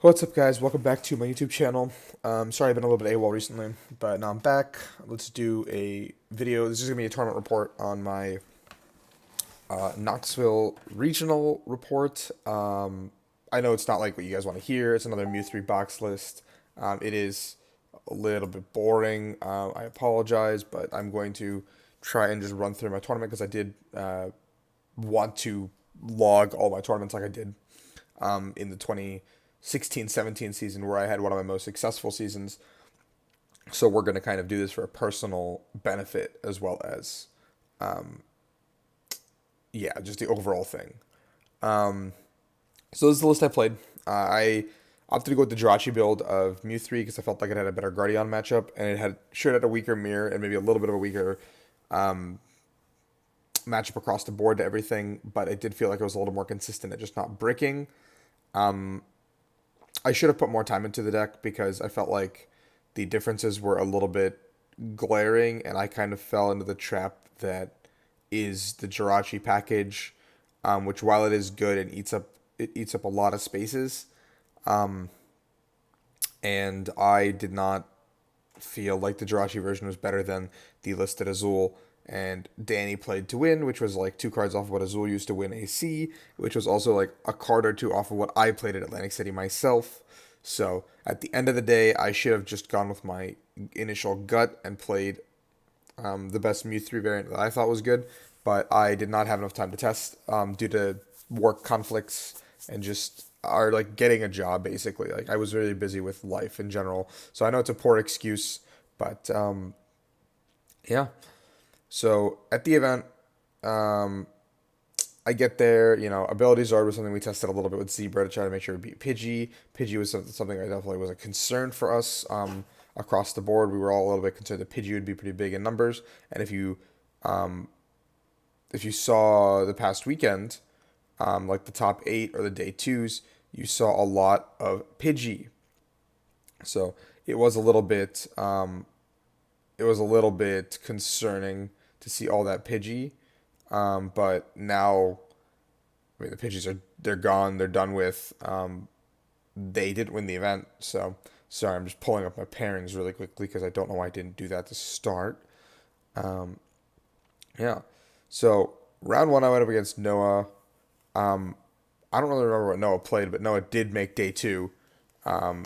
What's up, guys? Welcome back to my YouTube channel. Sorry I've been a little bit AWOL recently, but now I'm back. Let's do a video. This is going to be a tournament report on my Knoxville Regional report. I know it's not like what you guys want to hear. It's another Mew 3 box list. It is a little bit boring. I apologize, but I'm going to try and just run through my tournament because I did want to log all my tournaments like I did in the 2016-17 season where I had one of my most successful seasons. So we're going to kind of do this for a personal benefit as well as, yeah, just the overall thing. So this is the list I played. I opted to go with the Jirachi build of Mew 3 because I felt like it had a better Guardian matchup and it had a weaker mirror and maybe a little bit of a weaker matchup across the board to everything, but it did feel like it was a little more consistent at just not bricking. I should have put more time into the deck because I felt like the differences were a little bit glaring, and I kind of fell into the trap that is the Jirachi package, which while it is good and it eats up a lot of spaces, and I did not feel like the Jirachi version was better than the listed Azul. And Danny played to win, which was like two cards off of what Azul used to win AC, which was also like a card or two off of what I played at Atlantic City myself. So at the end of the day, I should have just gone with my initial gut and played the best Mew 3 variant that I thought was good, but I did not have enough time to test due to work conflicts and just are like getting a job basically. Like I was really busy with life in general, so I know it's a poor excuse, but yeah. So at the event, um, I get there, Ability Zard was something we tested a little bit with Zebra to try to make sure it beat Pidgey. Pidgey was something I definitely was a concern for us across the board. We were all a little bit concerned that Pidgey would be pretty big in numbers. And if you saw the past weekend, like the top eight or the day twos, you saw a lot of Pidgey. So it was a little bit concerning to see all that Pidgey. But now, I mean, the Pidgeys they're gone. They're done with. They didn't win the event, so sorry. I'm just pulling up my pairings really quickly because I don't know why I didn't do that to start. Um, yeah. So round one, I went up against Noah. Um, I don't really remember what Noah played, but Noah did make day two.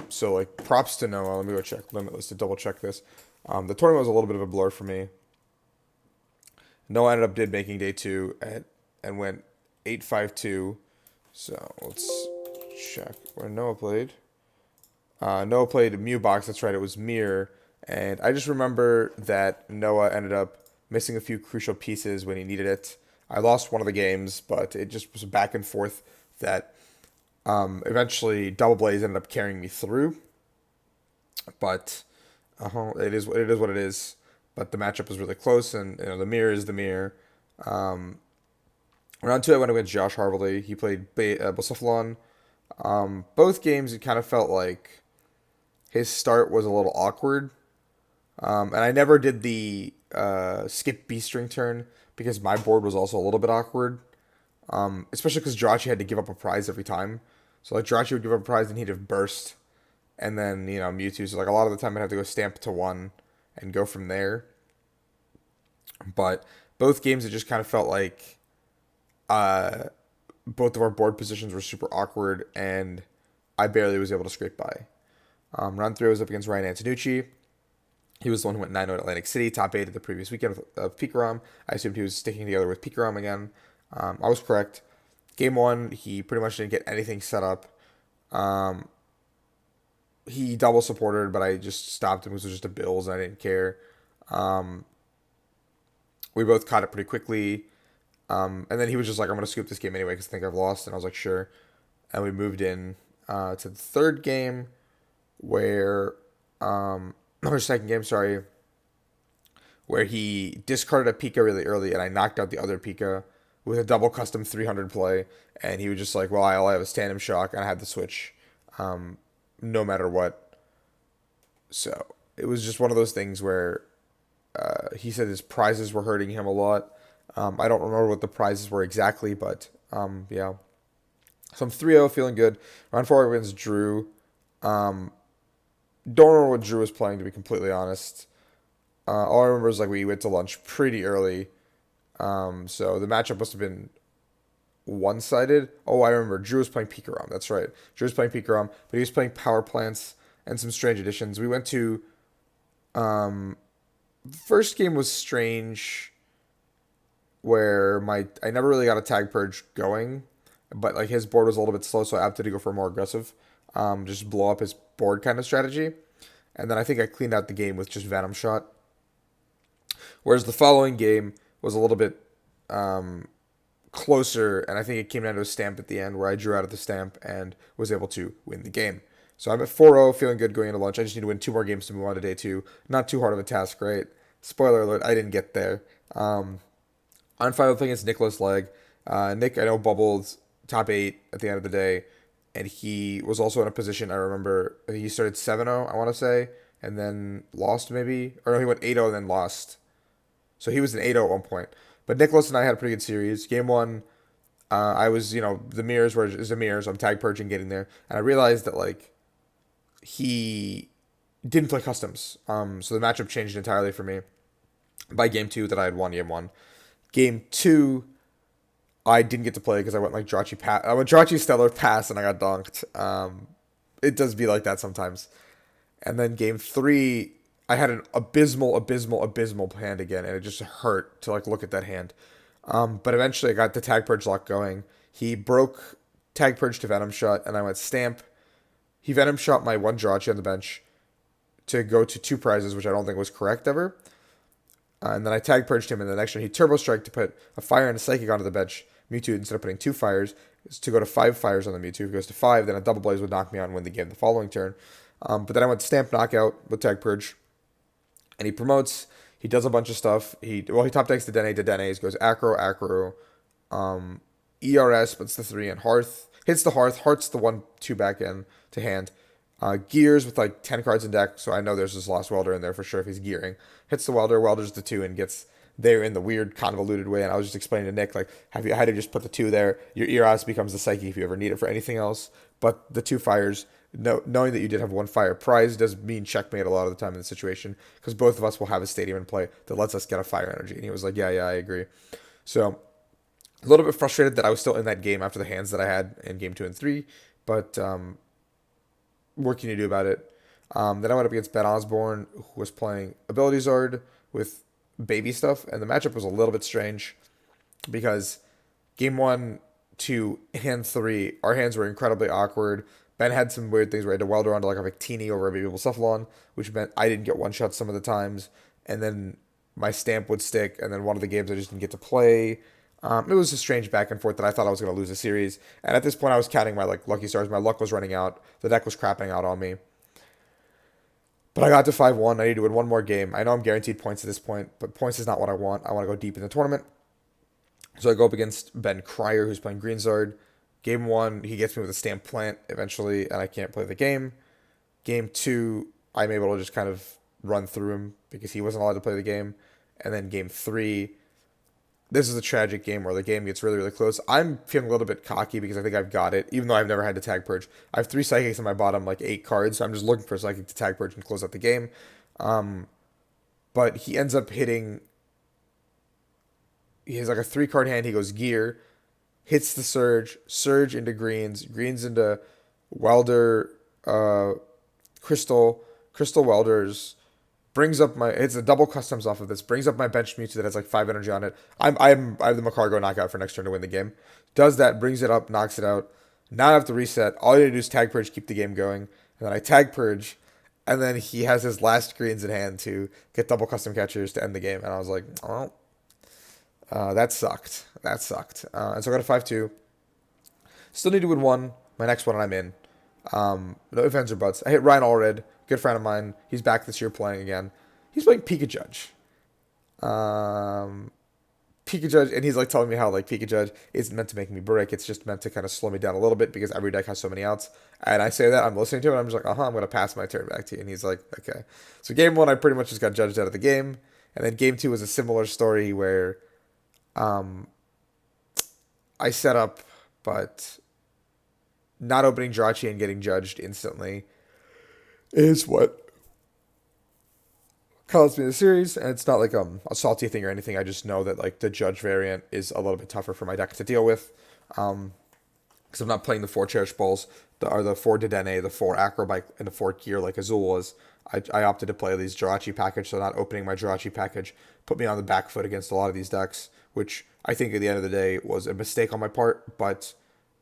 So like props to Noah. Let me go check Limitless to double check this. The tournament was a little bit of a blur for me. Noah ended up did making day two and went 8-5-2. So let's check where Noah played. Noah played Mew Box. That's right. It was Mirror. And I just remember that Noah ended up missing a few crucial pieces when he needed it. I lost one of the games, but it just was a back and forth that eventually Double Blaze ended up carrying me through. But it is what it is. But the matchup was really close, and the mirror is the mirror. Um, Round two, I went against Josh Harvey. He played Bucephalon. Both games, it kind of felt like his start was a little awkward. And I never did the skip B string turn because my board was also a little bit awkward. Especially because Jirachi had to give up a prize every time. So like Jirachi would give up a prize and he'd have burst. And then, Mewtwo. So like a lot of the time I'd have to go stamp to one and go from there. But both games, it just kind of felt like uh, both of our board positions were super awkward, and I barely was able to scrape by. Round three, I was up against Ryan Antonucci. He was the one who went 9-0 at Atlantic City, top 8 of the previous weekend of Pikarom. I assumed he was sticking together with Pikarom again. I was correct. Game one, he pretty much didn't get anything set up. Um, he double supported, but I just stopped him because it was just a Bills, and I didn't care. Um, we both caught it pretty quickly. And then he was just like, I'm going to scoop this game anyway because I think I've lost. And I was like, sure. And we moved in to the third game where, or second game, sorry, where he discarded a Pika really early and I knocked out the other Pika with a double custom 300 play. And he was just like, well, all I have is Tandem Shock and I had to switch no matter what. So it was just one of those things where he said his prizes were hurting him a lot. I don't remember what the prizes were exactly, but yeah. So I'm 3-0, feeling good. Round four against Drew. Don't remember what Drew was playing, to be completely honest. All I remember is like we went to lunch pretty early. So the matchup must have been one-sided. Oh, I remember. Drew was playing Pikarom. That's right. Drew was playing Pikarom, but he was playing Power Plants and some strange additions. We went to first game was strange where my I never really got a tag purge going, but like his board was a little bit slow, so I opted to go for more aggressive, just blow up his board kind of strategy. And then I think I cleaned out the game with just Venom Shot. Whereas the following game was a little bit closer, and I think it came down to a stamp at the end where I drew out of the stamp and was able to win the game. So I'm at 4-0, feeling good going into lunch. I just need to win two more games to move on to day two. Not too hard of a task, right? Spoiler alert, I didn't get there. On final thing is Nicholas Leg. Nick, I know, bubbled top 8 at the end of the day, and he was also in a position, I remember, I think he started 7-0, I want to say, and then lost maybe. Or no, he went 8-0 and then lost. So he was an 8-0 at one point. But Nicholas and I had a pretty good series. Game one, I was, the mirrors were is a mirror, so I'm tag purging getting there. And I realized that, like, he didn't play customs. So the matchup changed entirely for me by game two that I had won game one. Game two, I didn't get to play because I went like Drachi pass. I went Drachi Stellar pass and I got donked. It does be like that sometimes. And then game three, I had an abysmal hand again, and it just hurt to like look at that hand. But eventually, I got the tag purge lock going. He broke tag purge to Venom Shot, and I went stamp. He Venom Shot my one Drachi on the bench to go to two prizes, which I don't think was correct ever. And then I tag purged him, and the next turn he Turbo Strike to put a fire and a Psychic onto the bench. Mewtwo, instead of putting two fires, is to go to 5 fires on the Mewtwo. If it goes to 5, then a Double Blaze would knock me out and win the game the following turn. But then I went Stamp Knockout with tag purge, and he promotes. He does a bunch of stuff. He top decks the Dene to Denes, goes Acro, ERS puts the 3 in Hearth, hits the Hearth, Heart's the 1/2 back end to hand. Gears with like 10 cards in deck, so I know there's this Lost Welder in there for sure if he's gearing. Hits the Welder, Welder's the 2, and gets there in the weird convoluted way. And I was just explaining to Nick, like, have you had to just put the 2 there? Your ERS becomes the Psyche if you ever need it for anything else. But the 2 fires, knowing that you did have 1 fire prize does mean checkmate a lot of the time in the situation, because both of us will have a stadium in play that lets us get a fire energy. And he was like, yeah, I agree. So a little bit frustrated that I was still in that game after the hands that I had in game 2 and 3, but what can you do about it? Then I went up against Ben Osborne, who was playing Ability Zard with baby stuff, and the matchup was a little bit strange because game 1 to hand 3, our hands were incredibly awkward. Ben had some weird things where I had to welder onto like a Victini over a Baby Cephalon, which meant I didn't get one shot some of the times, and then my stamp would stick, and then one of the games I just didn't get to play. It was a strange back and forth that I thought I was going to lose a series. And at this point, I was counting my like lucky stars. My luck was running out. The deck was crapping out on me. But I got to 5-1. I need to win one more game. I know I'm guaranteed points at this point, but points is not what I want. I want to go deep in the tournament. So I go up against Ben Cryer, who's playing Greenzard. Game 1, he gets me with a Stamp Plant eventually, and I can't play the game. Game 2, I'm able to just kind of run through him because he wasn't allowed to play the game. And then game 3, this is a tragic game where the game gets really, really close. I'm feeling a little bit cocky because I think I've got it, even though I've never had to tag purge. I have 3 psychics in my bottom, like 8 cards, so I'm just looking for a psychic to tag purge and close out the game. But he ends up hitting. He has like a 3-card hand. He goes Gear, hits the Surge into Greens into Welder, Crystal Welders. Brings up it's a double customs off of this. Brings up my bench Mewtwo that has like 5 energy on it. I have the Macargo knockout for next turn to win the game. Does that, brings it up, knocks it out. Now I have to reset. All you do is tag purge, keep the game going. And then I tag purge, and then he has his last greens in hand to get double custom catchers to end the game. And I was like, oh, that sucked. And so I got a 5-2. Still need to win one. My next one, and I'm in. No ifs, ands, or buts. I hit Ryan Allred, good friend of mine. He's back this year playing again. He's playing Pika Judge. Pika Judge, and he's like telling me how like Pika Judge isn't meant to make me break. It's just meant to kind of slow me down a little bit because every deck has so many outs. And I say that, I'm listening to it, and I'm just like, I'm going to pass my turn back to you. And he's like, okay. So game 1, I pretty much just got judged out of the game. And then game 2 was a similar story where I set up, but not opening Jirachi and getting judged instantly. is what caused me the series, and it's not like a salty thing or anything. I just know that like the judge variant is a little bit tougher for my deck to deal with, because I'm not playing the 4 Cherish Balls, the 4 Dedenne, the 4 Acrobike, and the 4 Gear like Azul was. I opted to play these Jirachi package, so not opening my Jirachi package put me on the back foot against a lot of these decks, which I think at the end of the day was a mistake on my part, but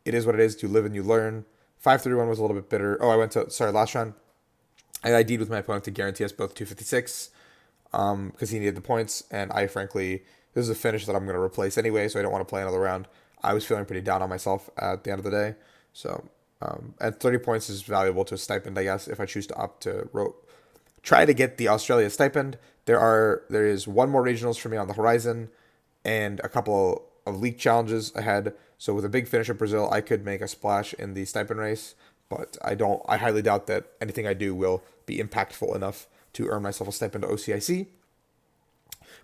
it is what it is. You live and you learn. 5-3-1 was a little bit bitter. Oh, last round. I ID'd with my opponent to guarantee us both 256 because he needed the points, and I frankly, this is a finish that I'm going to replace anyway, so I don't want to play another round. I was feeling pretty down on myself at the end of the day, so and 30 points is valuable to a stipend, I guess, if I choose to opt to try to get the Australia stipend. There is one more regionals for me on the horizon, and a couple of league challenges ahead. So with a big finish at Brazil, I could make a splash in the stipend race, but I highly doubt that anything I do will be impactful enough to earn myself a stipend to OCIC.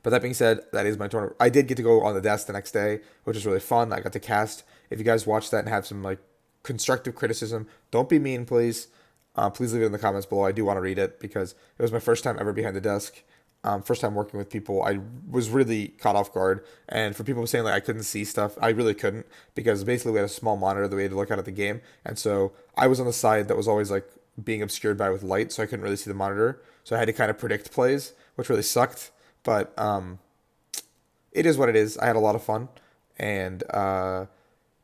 But that being said, that is my tournament. I did get to go on the desk the next day, which was really fun. I got to cast. If you guys watch that and have some like constructive criticism, don't be mean, please. Please leave it in the comments below. I do want to read it because it was my first time ever behind the desk. First time working with people. I was really caught off guard. And for people saying like I couldn't see stuff, I really couldn't, because basically we had a small monitor that we had to look at the game. And so I was on the side that was always like being obscured by with light, so I couldn't really see the monitor. So I had to kind of predict plays, which really sucked. But it is what it is. I had a lot of fun, and I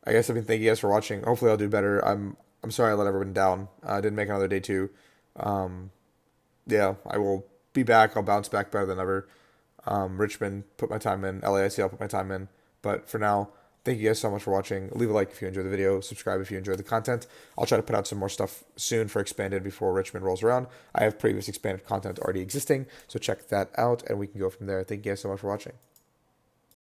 guess I've been thanking you guys for watching. Hopefully I'll do better. I'm sorry I let everyone down. I didn't make another day 2. Yeah, I will be back. I'll bounce back better than ever. Richmond, put my time in. LAIC, I'll put my time in. But for now, thank you guys so much for watching. Leave a like if you enjoyed the video. Subscribe if you enjoyed the content. I'll try to put out some more stuff soon for Expanded before Richmond rolls around. I have previous Expanded content already existing, so check that out, and we can go from there. Thank you guys so much for watching.